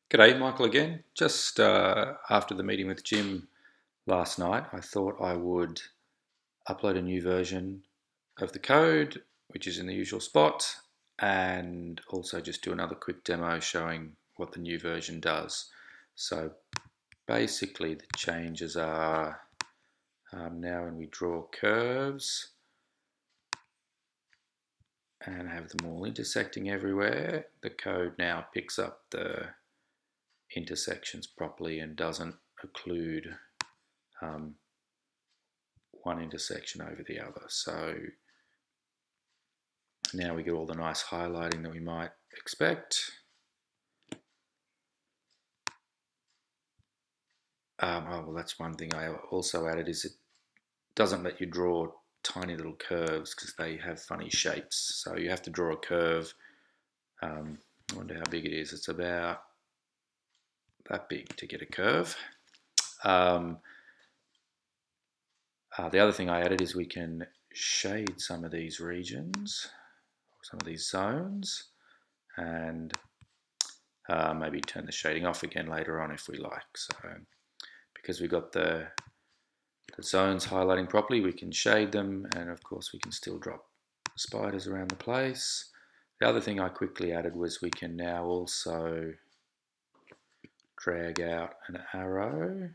G'day, Michael again. Just after the meeting with Jim last night, I thought I would upload a new version of the code, which is in the usual spot, and also just do another quick demo showing what the new version does. So basically the changes are now when we draw curves and have them all intersecting everywhere, the code now picks up the intersections properly and doesn't occlude one intersection over the other. So now we get all the nice highlighting that we might expect. Oh, well, that's one thing I also added is it doesn't let you draw tiny little curves because they have funny shapes. So you have to draw a curve. I wonder how big it is. It's about that big to get a curve. The other thing I added is we can shade some of these regions, some of these zones, and maybe turn the shading off again later on if we like. So because we've got the zones highlighting properly, we can shade them, and of course we can still drop spiders around the place. The other thing I quickly added was we can now also drag out an arrow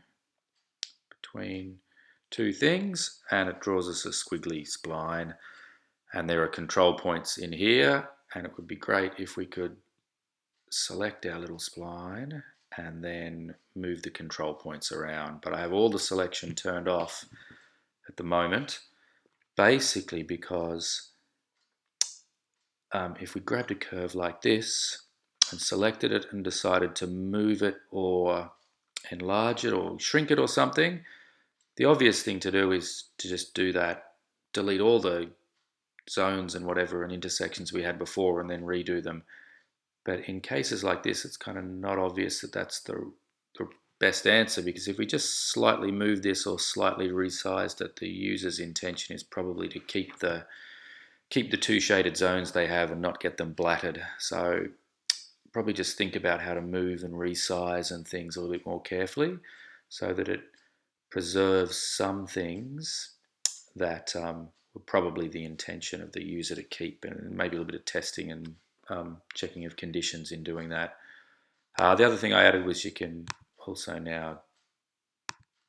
between two things, and it draws us a squiggly spline, and there are control points in here, and it would be great if we could select our little spline and then move the control points around. But I have all the selection turned off at the moment, basically because if we grabbed a curve like this and selected it and decided to move it or enlarge it or shrink it or something, the obvious thing to do is to just do that, delete all the zones and whatever and intersections we had before and then redo them. But in cases like this, it's kind of not obvious that that's the best answer, because if we just slightly move this or slightly resized it, the user's intention is probably to keep the two shaded zones they have and not get them blattered. So probably just think about how to move and resize and things a little bit more carefully so that it preserves some things that were probably the intention of the user to keep, and maybe a little bit of testing and checking of conditions in doing that. The other thing I added was you can also now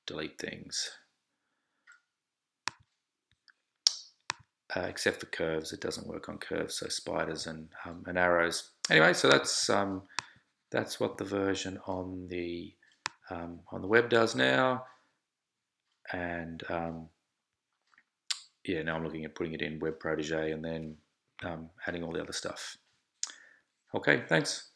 delete things, except for curves. It doesn't work on curves, so spiders and arrows. Anyway, so that's what the version on the web does now, and yeah, now I'm looking at putting it in Web Protege and then adding all the other stuff. Okay, thanks.